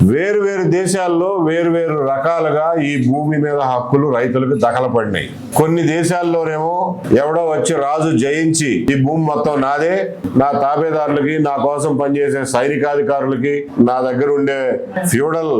వేరు వేరు దేశాల్లో వేరు వేరు రకాలుగా ఈ భూమి మీద హక్కులు రైతులకు దఖలపడినాయి. కొన్ని దేశాల్లోనేమో ఎవడో వచ్చి రాజు జయించి ఈ భూమి మొత్తం నాదే, నా తాబేదారులకి, నా కోసం పనిచేసే సైనికాధికారులకి, నా దగ్గర ఉండే ఫ్యూడల్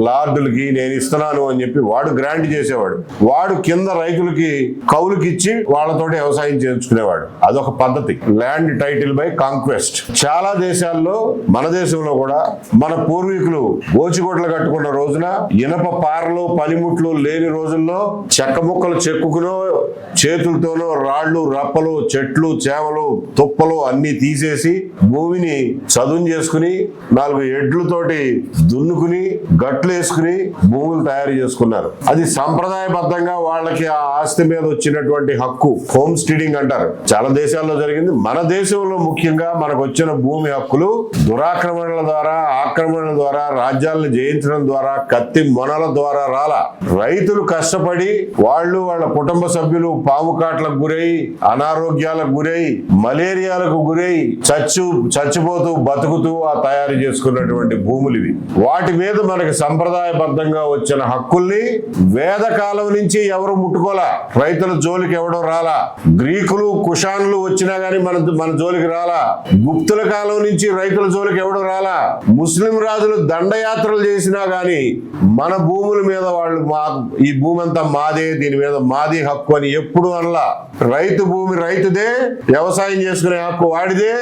లార్డులకి నేను ఇస్తున్నాను అని చెప్పి వాడు గ్రాంట్ చేసేవాడు. వాడు కింద రైతులకి కౌలుకిచ్చి వాళ్ళతోటి వ్యవసాయం చేయించుకునేవాడు. అదొక పద్ధతి, ల్యాండ్ టైటిల్ బై కాంక్వెస్ట్. చాలా దేశాల్లో, మన దేశంలో కూడా మన పూర్వీకులు గోచిగొడ్లు కట్టుకున్న రోజున, ఇనప పారలు పనిముట్లు లేని రోజుల్లో చెక్క ముక్కలు చెక్కుకునో చేతులతోనో రాళ్లు రప్పలు చెట్లు చేమలు తుప్పలు అన్ని తీసేసి భూమిని చదును చేసుకుని 4 ఎడ్లతోటి దున్నుకుని గట్లు వేసుకుని భూములు తయారు చేసుకున్నారు. అది సంప్రదాయబద్ధంగా వాళ్ళకి ఆ ఆస్తి మీద వచ్చినటువంటి హక్కు, హోమ్ స్టీడింగ్ అంటారు. చాలా దేశాల్లో జరిగింది. మన దేశంలో ముఖ్యంగా మనకు వచ్చిన భూమి హక్కులు దురాక్రమణల ద్వారా, ఆక్రమణల ద్వారా, రాజ్యాలను జయించడం ద్వారా, కత్తి మొనల ద్వారా రాలా. రైతులు కష్టపడి వాళ్ళు వాళ్ళ కుటుంబ సభ్యులు పాము కాట్లకు గురై, అనారోగ్యాలకు గురై, మలేరియాలకు గురై చచ్చిపోతూ బతుకుతూ ఆ తయారు చేసుకున్నటువంటి భూములు ఇవి. వాటి మీద మనకి సంప్రదాయబద్ధంగా వచ్చిన హక్కుల్ని వేదకాలం నుంచి ఎవరు ముట్టుకోలా. రైతుల జోలికి ఎవడో రాలా. గ్రీకులు కుషాన్లు వచ్చినా గానీ మన జోలికి రాలా. గుప్తుల కాలం నుంచి రైతుల జోలికి ఎవడో రాలా. ముస్లిం రాజులు దండయాత్రలు చేసినా గానీ మన భూముల మీద వాళ్ళు ఈ భూమి అంతా మాదే, దీని మీద మాది హక్కు అని ఎప్పుడు అనలా. రైతు భూమి రైతుదే, వ్యవసాయం చేసుకునే హక్కు వాడిదే,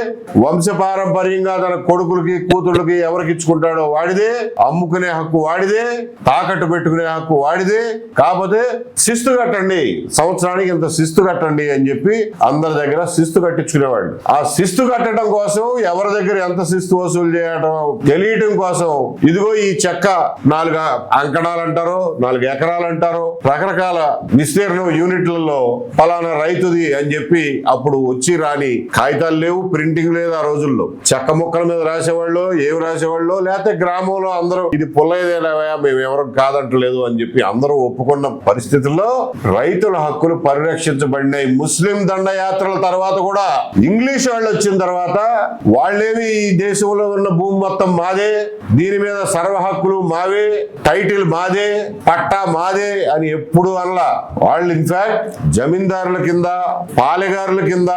వంశపారంపర్యంగా తన కొడుకులకి కూతుళ్ళకి ఎవరికి ఇచ్చుకుంటాడో వాడిదే, అమ్ముకునే హక్కు వాడిదే, తాకట్టు పెట్టుకునే హక్కు వాడిదే. కాకపోతే శిస్తు కట్టండి, సంవత్సరానికి ఇంత శిస్తు కట్టండి అని చెప్పి అందరి దగ్గర శిస్తు కట్టించుకునేవాళ్ళు. ఆ శిస్తు కట్టడం కోసం, ఎవరి దగ్గర ఎంత శిస్తు వసూలు చేయడం తెలియటం కోసం ఇదిగో ఈ చెక్క 4 అంకణాలు అంటారో, 4 ఎకరాలు అంటారో, రకరకాల విస్తీర్ణం యూనిట్లలో ఫలానా రైతుది అని చెప్పి అప్పుడు వచ్చి రాని కాగితాలు లేవు, ప్రింటింగ్ లేదు. ఆ రోజుల్లో చెక్క ముక్కల మీద రాసేవాళ్ళు, ఏమి రాసేవాళ్ళు, లేకపోతే గ్రామంలో అందరూ ఇది పుల్లయ్యదేనవయా మేము ఎవరు కాదంటలేదు అని చెప్పి అందరూ ఒప్పుకున్న పరిస్థితుల్లో రైతుల హక్కులు పరిరక్షించబడినాయి. ముస్లిం దండయాత్రల తర్వాత కూడా ఇంగ్లీష్ వాళ్ళు వచ్చిన తర్వాత వాళ్ళేమి ఈ దేశంలో ఉన్న భూమి మొత్తం మాదే, దీని మీద సర్వ హక్కులు మావే, టైటిల్ మాదే, పట్టా మాదే అని ఎప్పుడు అనలా. వాళ్ళు ఇన్ఫాక్ట్ జమీందారుల కింద, పాలెగారుల కింద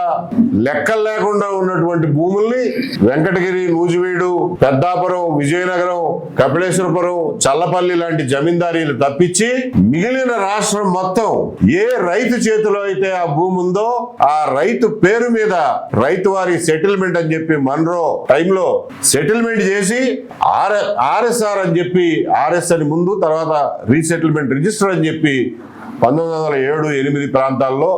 లెక్కలు లేకుండా ఉన్నటువంటి భూముల్ని వెంకటగిరి, నూజివీడు, పెద్దాపురం, విజయనగరం, కపిలేశ్వరపురం, చల్లపల్లి లాంటి జమీందారీలు తప్పించి మిగిలిన రాష్ట్రం మొత్తం ఏ రైతు చేతిలో అయితే ఆ భూమి ఉందో ఆ రైతు పేరు మీద రైతు వారి సెటిల్మెంట్ అని చెప్పి మన్రో టైంలో సెటిల్మెంట్ చేసి ఆర్ఎస్ఆర్ అని చెప్పి, ఆర్ఎస్ అని ముందు, తర్వాత రీసెటిల్మెంట్ రిజిస్టర్ అని చెప్పి 1907-8 ప్రాంతాల్లో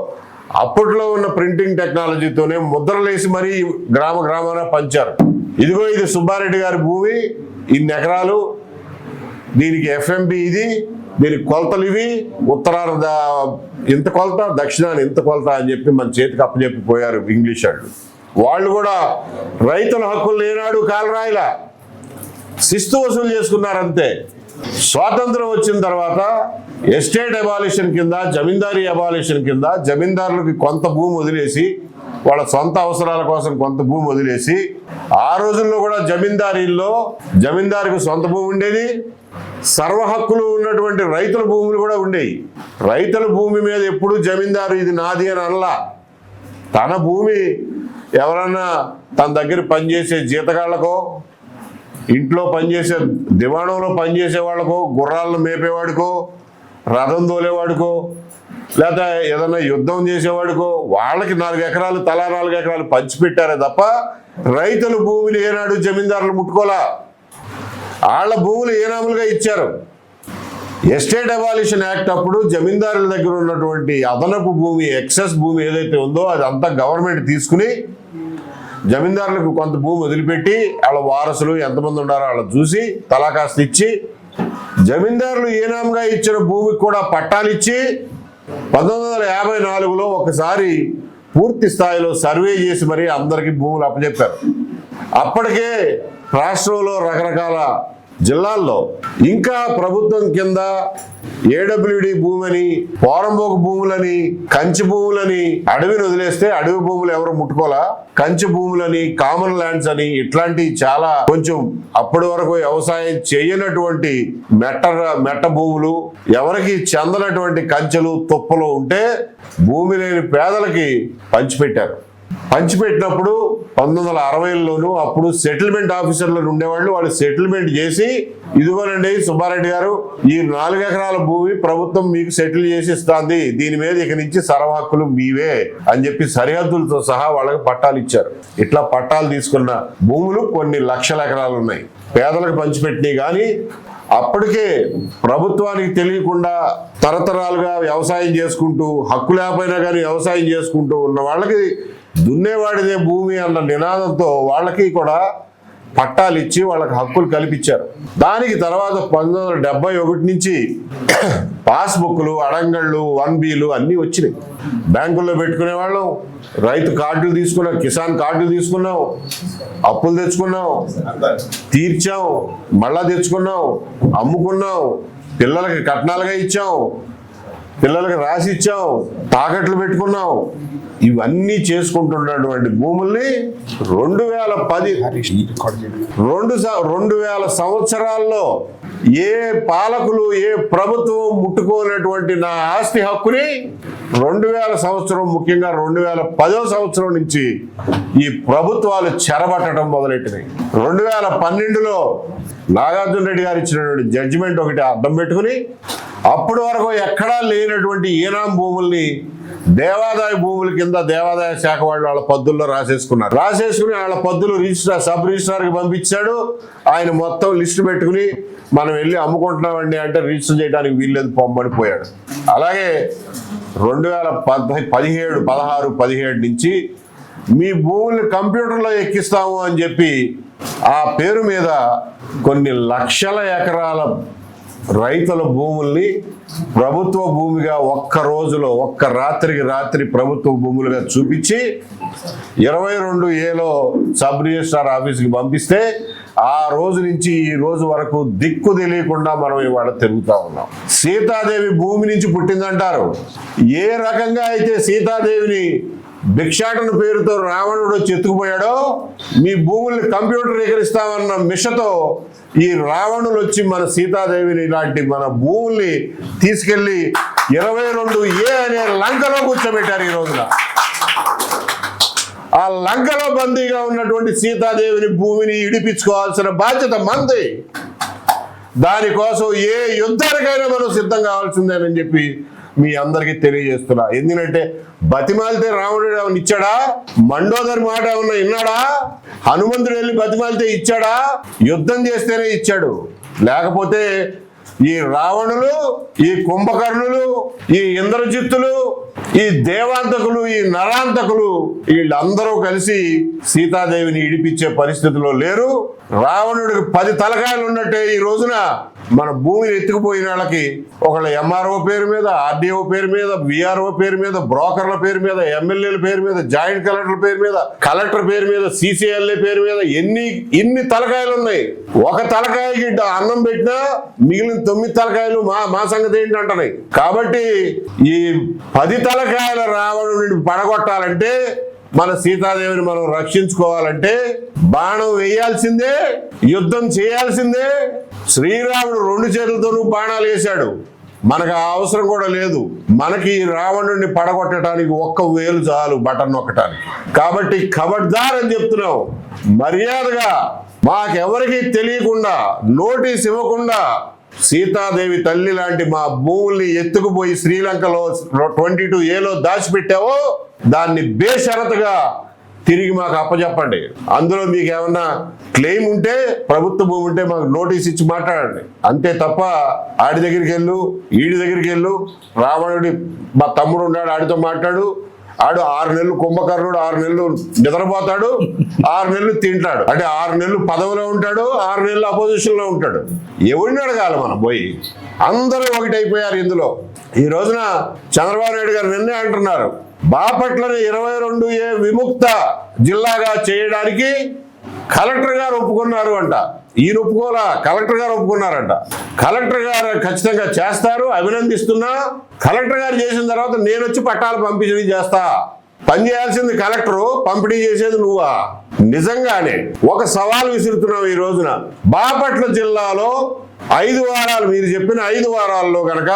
అప్పట్లో ఉన్న ప్రింటింగ్ టెక్నాలజీతోనే ముద్రలేసి మరీ గ్రామాన పంచారు. ఇదిగో ఇది సుబ్బారెడ్డి గారి భూమి, ఇన్ని ఎకరాలు, దీనికి ఎఫ్ఎంబి ఇది, దీనికి కొలతలు ఇవి, ఉత్తరాన ఇంత కొలత, దక్షిణాన్ని ఇంత కొలత అని చెప్పి మన చేతికి అప్పచెప్పి పోయారు ఇంగ్లీష్ వాళ్ళు కూడా రైతుల హక్కులు ఏనాడు కాలరాయిలా, శిస్తు వసూలు చేసుకున్నారంతే. స్వాతంత్రం వచ్చిన తర్వాత ఎస్టేట్ అబాలిషన్ కింద, జమీందారీ అబాలిషన్ కింద జమీందారులకి కొంత భూమి వదిలేసి, వాళ్ళ సొంత అవసరాల కోసం కొంత భూమి వదిలేసి, ఆ రోజుల్లో కూడా జమీందారికి సొంత భూమి ఉండేది, సర్వ హక్కులు ఉన్నటువంటి రైతుల భూములు కూడా ఉండేవి. రైతుల భూమి మీద ఎప్పుడు జమీందారు ఇది నాది అని అనలా. తన భూమి ఎవరన్నా తన దగ్గర పనిచేసే జీతగాళ్లకో, ఇంట్లో పనిచేసే దివాణంలో పనిచేసే వాళ్ళకో, గుర్రాలను మేపేవాడికో, రథం తోలేవాడికో, లేదా ఏదైనా యుద్ధం చేసేవాడికో వాళ్ళకి 4 ఎకరాలు, తలా 4 ఎకరాలు పంచిపెట్టారే తప్ప రైతుల భూమిని ఏనాడు జమీందారులు ముట్టుకోలా. వాళ్ళ భూములు ఏనాములుగా ఇచ్చారు. ఎస్టేట్ అబాలిషన్ యాక్ట్ అప్పుడు జమీందారుల దగ్గర ఉన్నటువంటి అదనపు భూమి, ఎక్సెస్ భూమి ఏదైతే ఉందో అదంతా గవర్నమెంట్ తీసుకుని జమీందారులకు కొంత భూమి వదిలిపెట్టి వాళ్ళ వారసులు ఎంతమంది ఉన్నారో వాళ్ళ చూసి తలా కాస్త ఇచ్చి, జమీందారులు ఏనాముగా ఇచ్చిన భూమికి కూడా పట్టాలిచ్చి 1954లో ఒకసారి పూర్తి స్థాయిలో సర్వే చేసి మరి అందరికీ భూములు అప్పచెప్పారు. అప్పటికే రాష్ట్రంలో రకరకాల జిల్లాల్లో ఇంకా ప్రభుత్వం కింద ఏడబ్ల్యూడి భూమని, పోరంబోకు భూములని, కంచి భూములని అడవిని వదిలేస్తే అడవి భూములు ఎవరు ముట్టుకోలా, కంచి భూములని, కామన్ ల్యాండ్స్ అని ఇట్లాంటి చాలా కొంచెం అప్పటి వరకు వ్యవసాయం చేయనటువంటి మెట్ట భూములు, ఎవరికి చెందనటువంటి కంచెలు తుప్పలు ఉంటే భూమి లేని పేదలకి పంచిపెట్టారు. పంచిపెట్టినప్పుడు 1960లోనూ అప్పుడు సెటిల్మెంట్ ఆఫీసర్లు ఉండేవాళ్ళు. వాళ్ళు సెటిల్మెంట్ చేసి ఇదిగోనండి సుబ్బారెడ్డి గారు, ఈ 4 ఎకరాల భూమి ప్రభుత్వం మీకు సెటిల్ చేసి ఇస్తుంది, దీని మీద ఇక నుంచి సర్వ హక్కులు మీవే అని చెప్పి సరిహద్దులతో సహా వాళ్ళకి పట్టాలు ఇచ్చారు. ఇట్లా పట్టాలు తీసుకున్న భూములు కొన్ని లక్షల ఎకరాలు ఉన్నాయి. పేదలకు పంచిపెట్టినాయి. కానీ అప్పటికే ప్రభుత్వానికి తెలియకుండా తరతరాలుగా వ్యవసాయం చేసుకుంటూ, హక్కు లేకపోయినా కానీ వ్యవసాయం చేసుకుంటూ ఉన్న వాళ్ళకి దున్నేవాడిదే భూమి అన్న నినాదంతో వాళ్ళకి కూడా పట్టాలు ఇచ్చి వాళ్ళకి హక్కులు కల్పించారు. దానికి తర్వాత 1971 నుంచి పాస్బుక్లు, అడంగళ్ళు, 1Bలు అన్నీ వచ్చినాయి. బ్యాంకుల్లో పెట్టుకునే వాళ్ళం, రైతు కార్డులు తీసుకున్నాం, కిసాన్ కార్డులు తీసుకున్నాం, అప్పులు తెచ్చుకున్నాం, తీర్చాం, మళ్ళా తెచ్చుకున్నాం, అమ్ముకున్నాం, పిల్లలకి కట్నాలుగా ఇచ్చాం, పిల్లలకి రాసి ఇచ్చాం, తాకట్లు పెట్టుకున్నాం. ఇవన్నీ చేసుకుంటున్నటువంటి భూముల్ని 2010 సంవత్సరాల్లో ఏ పాలకులు, ఏ ప్రభుత్వం ముట్టుకోనటువంటి నా ఆస్తి హక్కుని 2000 సంవత్సరం, ముఖ్యంగా 2010 సంవత్సరం నుంచి ఈ ప్రభుత్వాలు చెరబట్టడం మొదలెట్టినాయి. 2012లో నాగార్జున రెడ్డి గారు ఇచ్చినటువంటి జడ్జిమెంట్ ఒకటి అడ్డం పెట్టుకుని అప్పటి వరకు ఎక్కడా లేనటువంటి ఈనాం భూముల్ని దేవాదాయ భూముల కింద దేవాదాయ శాఖ వాళ్ళు వాళ్ళ పద్దుల్లో రాసేసుకుని వాళ్ళ పద్దులు సబ్ రిజిస్ట్రార్కి పంపించాడు. ఆయన మొత్తం లిస్టు పెట్టుకుని మనం వెళ్ళి అమ్ముకుంటున్నామండి అంటే రిజిస్టర్ చేయడానికి వీల్లేదు పొమ్మడిపోయాడు. అలాగే 2017, 16, 17 నుంచి మీ భూముల్ని కంప్యూటర్లో ఎక్కిస్తాము అని చెప్పి ఆ పేరు మీద కొన్ని లక్షల ఎకరాల రైతుల భూముల్ని ప్రభుత్వ భూమిగా ఒక్క రాత్రికి రాత్రి ప్రభుత్వ భూములుగా చూపించి 22Aలో సబ్ రిజిస్ట్రార్ ఆఫీస్కి పంపిస్తే ఆ రోజు నుంచి ఈ రోజు వరకు దిక్కు తెలియకుండా మనం ఇవాళ తిరుగుతా ఉన్నాం. సీతాదేవి భూమి నుంచి పుట్టిందంటారు. ఏ రకంగా అయితే సీతాదేవిని భిక్షాటన పేరుతో రావణుడు వచ్చి ఎత్తుకుపోయాడో, మీ భూముల్ని కంప్యూటరీకరిస్తామన్న మిషతో ఈ రావణులు వచ్చి మన సీతాదేవిని ఇలాంటి మన భూముల్ని తీసుకెళ్లి 22A అనే లంకలో కూర్చోబెట్టారు. ఈ రోజున ఆ లంకలో బందీగా ఉన్నటువంటి సీతాదేవిని భూమిని ఇడిపించుకోవాల్సిన బాధ్యత మంది. దానికోసం ఏ యుద్ధానికైనా మనం సిద్ధం కావాల్సిందేనని చెప్పి మీ అందరికీ తెలియజేస్తున్నా. ఎందుకంటే బతిమాలితే రావణుడు ఏమన్నా ఇచ్చాడా? మండోదరి మాట ఏమన్నా విన్నాడా? హనుమంతుడు వెళ్ళి బతిమాలితే ఇచ్చాడా? యుద్ధం చేస్తేనే ఇచ్చాడు. లేకపోతే ఈ రావణులు, ఈ కుంభకర్ణులు, ఈ ఇంద్రజిత్తులు, ఈ దేవాంతకులు, ఈ నరాంతకులు వీళ్ళందరూ కలిసి సీతాదేవిని ఇడిపించే పరిస్థితిలో లేరు. రావణుడికి 10 తలకాయలు ఉన్నట్టే ఈ రోజున మన భూమిని ఎత్తుకుపోయిన వాళ్ళకి ఒకళ్ళ ఎంఆర్ఓ పేరు మీద, ఆర్డీఓ పేరు మీద, విఆర్ఓ పేరు మీద, బ్రోకర్ల పేరు మీద, ఎమ్మెల్యేల పేరు మీద, జాయింట్ కలెక్టర్ల పేరు మీద, కలెక్టర్ పేరు మీద, CCLA పేరు మీద ఇన్ని తలకాయలు ఉన్నాయి. ఒక తలకాయకి అన్నం పెట్టినా మిగిలిన 9 తలకాయలు మా సంగతి ఏంటంటున్నాయి. కాబట్టి ఈ 10 తలకాయల రావణుడిని పడగొట్టాలంటే, మన సీతాదేవిని మనం రక్షించుకోవాలంటే బాణం వేయాల్సిందే, యుద్ధం చేయాల్సిందే. శ్రీరాముడు 2 చేతులతోనూ బాణాలు వేశాడు. మనకు ఆ అవసరం కూడా లేదు. మనకి రావణుడిని పడగొట్టడానికి 1 వేలు చాలు బటన్ నొక్కటానికి. కాబట్టి ఖబర్దార్ అని చెప్తున్నాం. మర్యాదగా మాకెవరికి తెలియకుండా, నోటీస్ ఇవ్వకుండా సీతాదేవి తల్లి లాంటి మా భూముల్ని ఎత్తుకుపోయి శ్రీలంకలో 22Aలో దాచిపెట్టావో దాన్ని బేషరతుగా తిరిగి మాకు అప్పచెప్పండి. అందులో మీకు ఏమన్నా క్లెయిమ్ ఉంటే, ప్రభుత్వ భూమి ఉంటే మాకు నోటీస్ ఇచ్చి మాట్లాడండి. అంతే తప్ప ఆడి దగ్గరికి వెళ్ళు, ఈడి దగ్గరికి వెళ్ళు, రావణుడి మా తమ్ముడు ఉన్నాడు ఆడితో మాట్లాడు, ఆడు 6 నెలలు కుంభకర్ణుడు, 6 నెలలు నిద్రపోతాడు, 6 నెలలు తింటాడు. అంటే 6 నెలలు పదవిలో ఉంటాడు, 6 నెలలు అపోజిషన్ లో ఉంటాడు. ఎవరిని అడగాలి మనం పోయి? అందరూ ఒకటైపోయారు ఇందులో. ఈ రోజున చంద్రబాబు నాయుడు గారు నిన్నే అంటున్నారు, బాపట్లని 22A విముక్త జిల్లాగా చేయడానికి కలెక్టర్ గారు ఒప్పుకున్నారు అంట. ఈయన ఒప్పుకోలా, కలెక్టర్ గారు ఒప్పుకున్నారంట. కలెక్టర్ గారు ఖచ్చితంగా చేస్తారు, అభినందిస్తున్నా. కలెక్టర్ గారు చేసిన తర్వాత నేను వచ్చి పట్టాలు పంపిణీ చేస్తా. పని చేయాల్సింది కలెక్టరు, పంపిణీ చేసేది నువ్వా? నిజంగానే ఒక సవాల్ విసురుతున్నావు ఈ రోజున. బాపట్ల జిల్లాలో 5 వారాలు, మీరు చెప్పిన 5 వారాల్లో గనక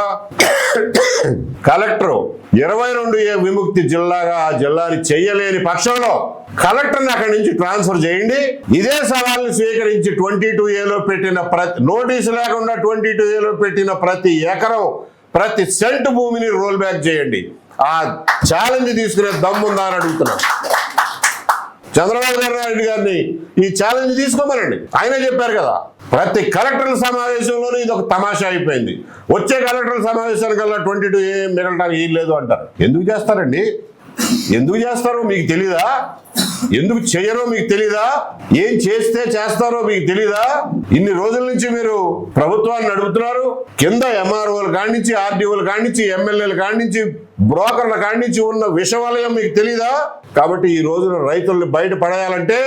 కలెక్టర్ 22A విముక్తి జిల్లాగా ఆ జిల్లాని చెయ్యలేని పక్షంలో కలెక్టర్ని అక్కడి నుంచి ట్రాన్స్ఫర్ చేయండి. ఇదే సవాల్ని స్వీకరించి 22Aలో పెట్టిన నోటీసు లేకుండా 22Aలో పెట్టిన ప్రతి ఎకరం, ప్రతి సెంట్ భూమిని రోల్ బ్యాక్ చేయండి. ఆ ఛాలెంజ్ తీసుకునే దమ్ముందా అని అడుగుతున్నా. చంద్రబాబు నాయుడు గారిని ఈ ఛాలెంజ్ తీసుకోమనండి. ఆయనే చెప్పారు కదా, ప్రతి కలెక్టర్ల సమావేశంలోనూ ఇది ఒక తమాషా అయిపోయింది. వచ్చే కలెక్టర్ల సమావేశానికల్లా 22A మిగలడానికి ఏం లేదు అంటారు. ఎందుకు చేస్తారండి? ఎందుకు చేస్తారో మీకు తెలీదా? ఎందుకు చేయరో మీకు తెలీదా? ఏం చేస్తే చేస్తారో మీకు తెలీదా? ఇన్ని రోజుల నుంచి మీరు ప్రభుత్వాన్ని నడుపుతున్నారు. కింద MROలు కానించి, RDOలు కానించి, ఎమ్మెల్యేలు కానించి, బ్రోకర్ల కానించి ఉన్న విషవలయం మీకు తెలీదా? కాబట్టి ఈ రోజున రైతుల్ని బయట పడేయాలంటే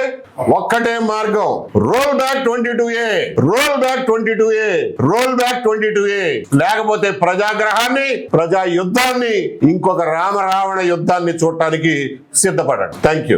ఒక్కటే మార్గం, roll back 22A, roll back 22A, roll back 22A. లేకపోతే ప్రజాగ్రహాన్ని, ప్రజా యుద్ధాన్ని, ఇంకొక రామరావణ యుద్ధాన్ని చూడటానికి సిద్ధపడండి. Thank you.